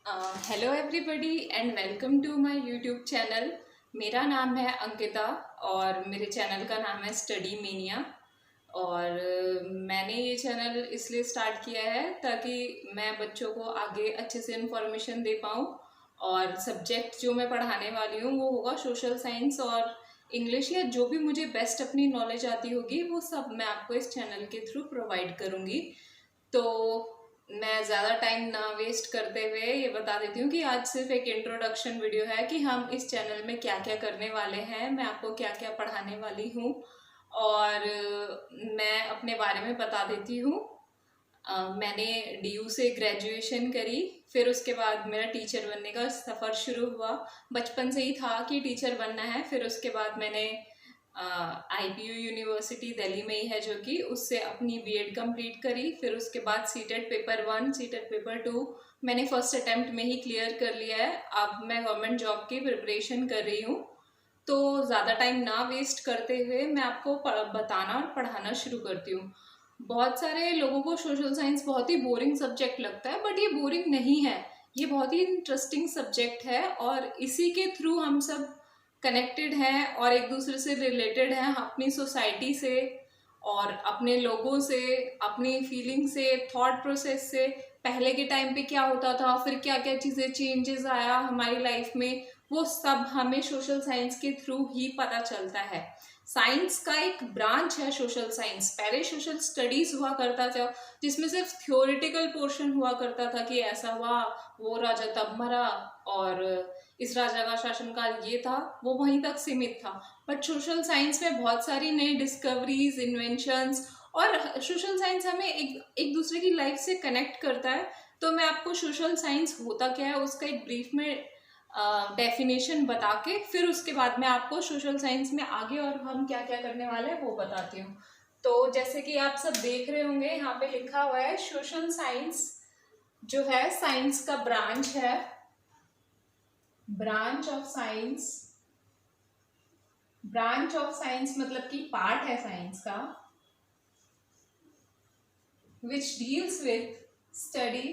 Hello everybody and welcome to my YouTube channel. मेरा नाम है अंकिता और मेरे चैनल का नाम है स्टडी मीनिया। और मैंने ये चैनल इसलिए स्टार्ट किया है ताकि मैं बच्चों को आगे अच्छे से इन्फॉर्मेशन दे पाऊँ। और सब्जेक्ट जो मैं पढ़ाने वाली हूँ वो होगा सोशल साइंस और इंग्लिश, या जो भी मुझे बेस्ट अपनी नॉलेज आती होगी वो सब मैं आपको इस चैनल के थ्रू प्रोवाइड करूँगी। तो मैं ज़्यादा टाइम ना वेस्ट करते हुए ये बता देती हूँ कि आज सिर्फ एक इंट्रोडक्शन वीडियो है कि हम इस चैनल में क्या क्या करने वाले हैं, मैं आपको क्या क्या पढ़ाने वाली हूँ और मैं अपने बारे में बता देती हूँ। मैंने डीयू से ग्रेजुएशन करी, फिर उसके बाद मेरा टीचर बनने का सफ़र शुरू हुआ। बचपन से ही था कि टीचर बनना है। फिर उसके बाद मैंने IPU यूनिवर्सिटी दिल्ली में ही है जो कि उससे अपनी बीएड कंप्लीट करी। फिर उसके बाद सीटेट पेपर 1 सीटेट पेपर 2 मैंने फर्स्ट अटेम्प्ट में ही क्लियर कर लिया है। अब मैं गवर्नमेंट जॉब की प्रिपरेशन कर रही हूँ। तो ज़्यादा टाइम ना वेस्ट करते हुए मैं आपको बताना और पढ़ाना शुरू करती हूँ। बहुत सारे लोगों को सोशल साइंस बहुत ही बोरिंग सब्जेक्ट लगता है, बट ये बोरिंग नहीं है। ये बहुत ही इंटरेस्टिंग सब्जेक्ट है और इसी के थ्रू हम सब कनेक्टेड हैं और एक दूसरे से रिलेटेड हैं, अपनी सोसाइटी से और अपने लोगों से, अपनी फीलिंग से, थॉट प्रोसेस से। पहले के टाइम पे क्या होता था, फिर क्या क्या चीज़ें चेंजेस आया हमारी लाइफ में, वो सब हमें सोशल साइंस के थ्रू ही पता चलता है। साइंस का एक ब्रांच है सोशल साइंस। पहले सोशल स्टडीज हुआ करता था जिसमें सिर्फ थ्योरेटिकल पोर्शन हुआ करता था कि ऐसा हुआ, वो राजा तब मरा और इस राजा का शासनकाल ये था, वो वहीं तक सीमित था। बट सोशल साइंस में बहुत सारी नई डिस्कवरीज, इन्वेंशंस, और सोशल साइंस हमें एक दूसरे की लाइफ से कनेक्ट करता है। तो मैं आपको सोशल साइंस होता क्या है उसका एक ब्रीफ में डेफिनेशन बता के फिर उसके बाद मैं आपको सोशल साइंस में आगे और हम क्या क्या करने वाले हैं वो बताती हूँ। तो जैसे कि आप सब देख रहे होंगे यहाँ पे लिखा हुआ है सोशल साइंस जो है साइंस का ब्रांच है, branch of science. Branch of science मतलब कि पार्ट है साइंस का, which deals with study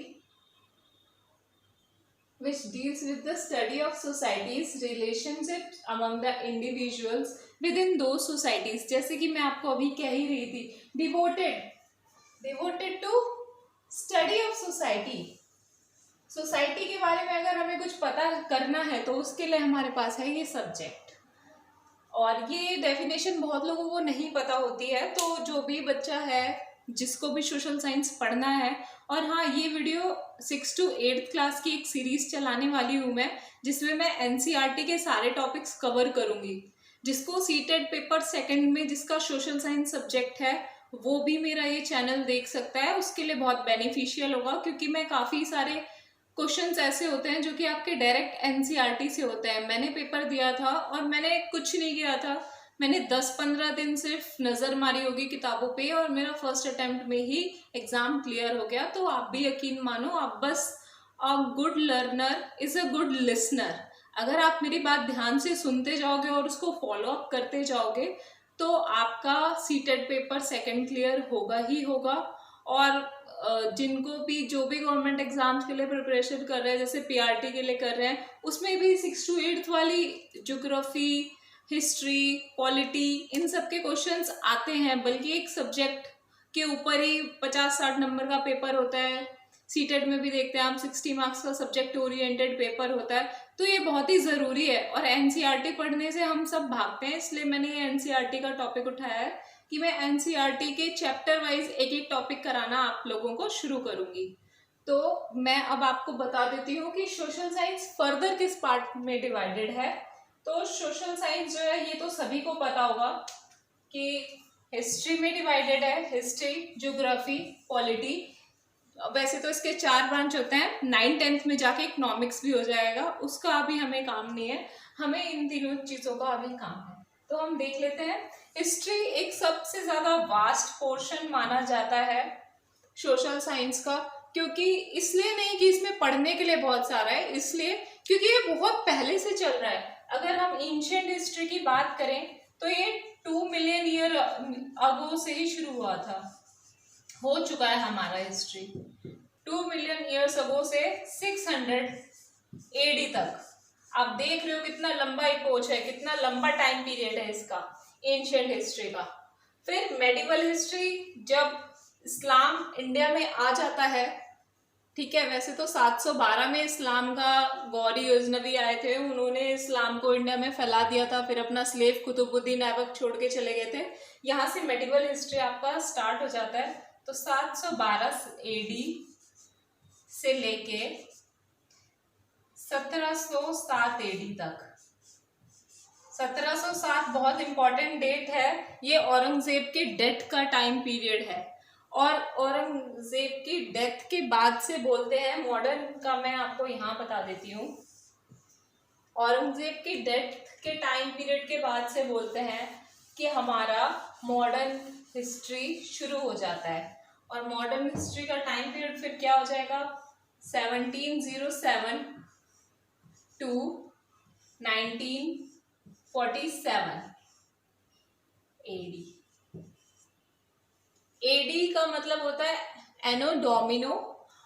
which deals with the study of societies relationships among the individuals within those societies। जैसे कि मैं आपको अभी कह ही रही थी, devoted to study of society। Society के बारे में अगर हमें कुछ पता करना है तो उसके लिए हमारे पास है ये सब्जेक्ट। और ये डेफिनेशन बहुत लोगों को नहीं पता होती है, तो जो भी बच्चा है जिसको भी सोशल साइंस पढ़ना है, और हाँ ये वीडियो 6 to 8th क्लास की एक सीरीज चलाने वाली हूँ मैं, जिसमें मैं NCERT के सारे टॉपिक्स कवर करूँगी। जिसको सीटेट पेपर 2 में जिसका सोशल साइंस सब्जेक्ट है वो भी मेरा ये चैनल देख सकता है, उसके लिए बहुत बेनिफिशियल होगा। क्योंकि मैं काफ़ी सारे क्वेश्चंस ऐसे होते हैं जो कि आपके डायरेक्ट NCERT से होते हैं। मैंने पेपर दिया था और मैंने कुछ नहीं किया था, मैंने 10-15 दिन सिर्फ नज़र मारी होगी किताबों पे और मेरा फर्स्ट अटेम्प्ट में ही एग्ज़ाम क्लियर हो गया। तो आप भी यकीन मानो, आप बस a good learner is a good listener. अगर आप मेरी बात ध्यान से सुनते जाओगे और उसको फॉलो अप करते जाओगे तो आपका सीटेट पेपर 2 क्लियर होगा ही होगा। और जिनको भी जो भी गवर्नमेंट एग्जाम्स के लिए प्रिपरेशन कर रहे हैं, जैसे PRT के लिए कर रहे हैं, उसमें भी 6 to 8th वाली ज्योग्राफी, हिस्ट्री, पॉलिटी, इन सब के क्वेश्चंस आते हैं। बल्कि एक सब्जेक्ट के ऊपर ही 50-60 नंबर का पेपर होता है। सीटेट में भी देखते हैं आप 60 मार्क्स का सब्जेक्ट ओरिएंटेड पेपर होता है। तो ये बहुत ही ज़रूरी है और NCERT पढ़ने से हम सब भागते हैं, इसलिए मैंने ये NCERT का टॉपिक उठाया है कि मैं NCERT के चैप्टर वाइज एक एक टॉपिक कराना आप लोगों को शुरू करूंगी। तो मैं अब आपको बता देती हूँ कि सोशल साइंस फर्दर किस पार्ट में डिवाइडेड है। तो सोशल साइंस जो है ये तो सभी को पता होगा कि हिस्ट्री में डिवाइडेड है, हिस्ट्री, ज्योग्राफी, पॉलिटी। वैसे तो इसके 4 ब्रांच होते हैं, 9th-10th में जाके इकोनॉमिक्स भी हो जाएगा, उसका अभी हमें काम नहीं है, हमें इन तीनों चीज़ों का अभी काम है। तो हम देख लेते हैं। हिस्ट्री एक सबसे ज़्यादा वास्ट पोर्शन माना जाता है सोशल साइंस का, क्योंकि इसलिए नहीं कि इसमें पढ़ने के लिए बहुत सारा है, इसलिए क्योंकि ये बहुत पहले से चल रहा है। अगर हम एंशिएंट हिस्ट्री की बात करें तो ये 2 मिलियन ईयर अगो से ही शुरू हुआ था, हो चुका है हमारा हिस्ट्री। 2 मिलियन ईयर्स अगो से 600 एडी तक। आप देख रहे हो कितना लंबा इपोच है, कितना लंबा टाइम पीरियड है इसका, एंशिएंट हिस्ट्री का। फिर मेडिवल हिस्ट्री, जब इस्लाम इंडिया में आ जाता है, ठीक है, वैसे तो 712 में इस्लाम का गौरी गजनवी आए थे, उन्होंने इस्लाम को इंडिया में फैला दिया था, फिर अपना स्लेव कुतुबुद्दीन ऐबक छोड़ के चले गए थे। यहाँ से मेडिवल हिस्ट्री आपका स्टार्ट हो जाता है। तो 712 एडी से लेके 1707 एडी तक। 1707 बहुत इंपॉर्टेंट डेट है, ये औरंगजेब के डेथ का टाइम पीरियड है। और औरंगजेब की डेथ के बाद से बोलते हैं, मॉडर्न का मैं आपको यहाँ बता देती हूँ, औरंगजेब की डेथ के टाइम पीरियड के बाद से बोलते हैं कि हमारा मॉडर्न हिस्ट्री शुरू हो जाता है। और मॉडर्न हिस्ट्री का टाइम पीरियड फिर क्या हो जाएगा, 1707 टू 1947 एडी। एडी का मतलब होता है एनो डोमिनो,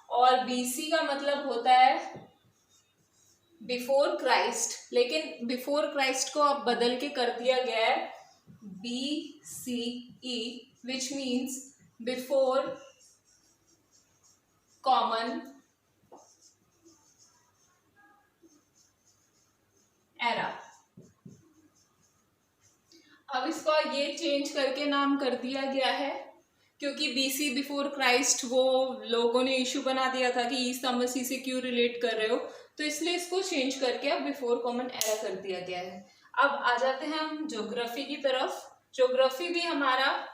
और बीसी का मतलब होता है बिफोर क्राइस्ट, लेकिन बिफोर क्राइस्ट को अब बदल के कर दिया गया है BCE, which means before common era. अब इसका ये चेंज करके नाम कर दिया गया है, क्योंकि BC बिफोर क्राइस्ट वो लोगों ने इशू बना दिया था कि ईसा मसीह से क्यों रिलेट कर रहे हो, तो इसलिए इसको चेंज करके अब बिफोर कॉमन एरा कर दिया गया है। अब आ जाते हैं हम ज्योग्राफी की तरफ। ज्योग्राफी भी हमारा,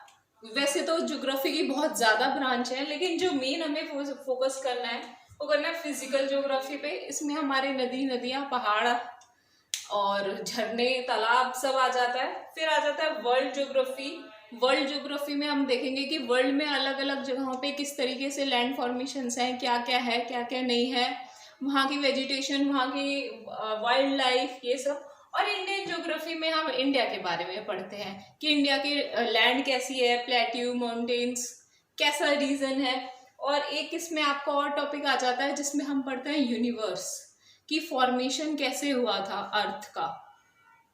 वैसे तो ज्योग्राफी की बहुत ज़्यादा ब्रांच है, लेकिन जो मेन हमें फोकस करना है वो करना है फिजिकल ज्योग्राफी पे। इसमें हमारे नदी, नदियाँ, पहाड़ और झरने, तालाब सब आ जाता है। फिर आ जाता है वर्ल्ड ज्योग्राफी। वर्ल्ड ज्योग्राफी में हम देखेंगे कि वर्ल्ड में अलग अलग जगहों पे किस तरीके से लैंड फॉर्मेशंस हैं, क्या क्या है, क्या क्या नहीं है, वहाँ की वेजिटेशन, वहाँ की वाइल्ड लाइफ, ये सब। और इंडियन ज्योग्राफी में हम इंडिया के बारे में पढ़ते हैं कि इंडिया की लैंड कैसी है, प्लेट्यू, माउंटेन्स, कैसा रीजन है। और एक इसमें आपका और टॉपिक आ जाता है जिसमें हम पढ़ते हैं यूनिवर्स की फॉर्मेशन कैसे हुआ था, अर्थ का,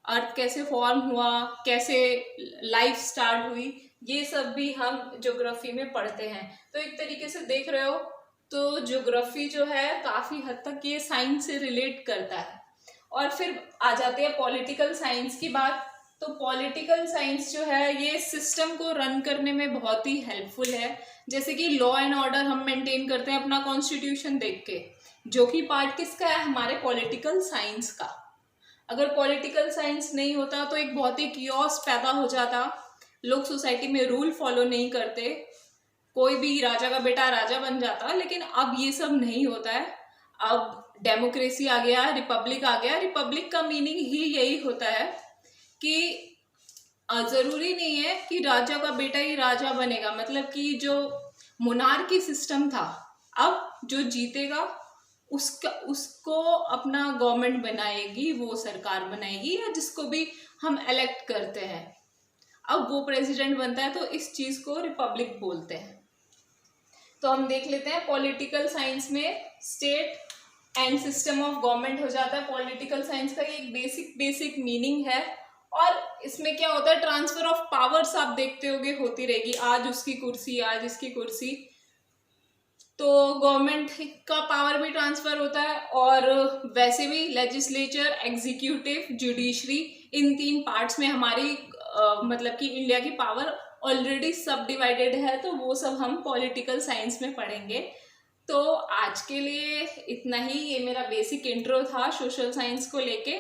अर्थ कैसे फॉर्म हुआ, कैसे लाइफ स्टार्ट हुई, ये सब भी हम ज्योग्राफी में पढ़ते हैं। तो एक तरीके से देख रहे हो तो ज्योग्राफी जो है काफ़ी हद तक ये साइंस से रिलेट करता है। और फिर आ जाते हैं पॉलिटिकल साइंस की बात। तो पॉलिटिकल साइंस जो है ये सिस्टम को रन करने में बहुत ही हेल्पफुल है। जैसे कि लॉ एंड ऑर्डर हम मेंटेन करते हैं अपना कॉन्स्टिट्यूशन देख के, जो कि पार्ट किसका है, हमारे पॉलिटिकल साइंस का। अगर पॉलिटिकल साइंस नहीं होता तो एक बहुत ही कियोस पैदा हो जाता, लोग सोसाइटी में रूल फॉलो नहीं करते, कोई भी राजा का बेटा राजा बन जाता। लेकिन अब ये सब नहीं होता है, अब डेमोक्रेसी आ गया, रिपब्लिक आ गया। रिपब्लिक का मीनिंग ही यही होता है कि जरूरी नहीं है कि राजा का बेटा ही राजा बनेगा, मतलब कि जो मोनार्की सिस्टम था, अब जो जीतेगा उसको अपना गवर्नमेंट बनाएगी, वो सरकार बनाएगी, या जिसको भी हम इलेक्ट करते हैं अब वो प्रेसिडेंट बनता है। तो इस चीज को रिपब्लिक बोलते हैं। तो हम देख लेते हैं पॉलिटिकल साइंस में state and system of government हो जाता है। पॉलिटिकल साइंस का एक बेसिक मीनिंग है। और इसमें क्या होता है, ट्रांसफर ऑफ पावर्स आप देखते होगे होती रहेगी, आज उसकी कुर्सी, आज इसकी कुर्सी। तो गवर्नमेंट का पावर भी ट्रांसफर होता है। और वैसे भी लेजिस्लेचर, एग्जीक्यूटिव, जुडिशरी, इन 3 पार्ट्स में हमारी मतलब कि इंडिया की पावर ऑलरेडी सब डिवाइडेड है। तो वो सब हम पॉलिटिकल साइंस में पढ़ेंगे। तो आज के लिए इतना ही, ये मेरा बेसिक इंट्रो था सोशल साइंस को लेके।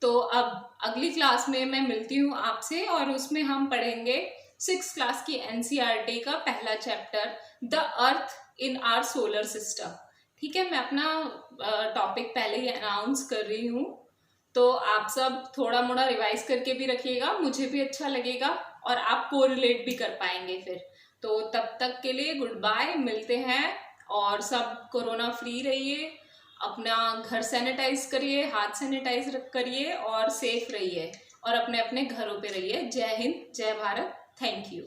तो अब अगली क्लास में मैं मिलती हूँ आपसे, और उसमें हम पढ़ेंगे 6th क्लास की NCERT का पहला chapter, the earth in our solar system. ठीक है, मैं अपना टॉपिक पहले ही अनाउंस कर रही हूँ, तो आप सब थोड़ा मोड़ा रिवाइज करके भी रखिएगा, मुझे भी अच्छा लगेगा और आप कोरिलेट भी कर पाएंगे फिर। तो तब तक के लिए गुड बाय, मिलते हैं। और सब कोरोना फ्री रहिए, अपना घर सैनिटाइज करिए, हाथ सैनिटाइज करिए और सेफ रहिए, और अपने अपने घरों पे रहिए। जय हिंद, जय भारत, थैंक यू।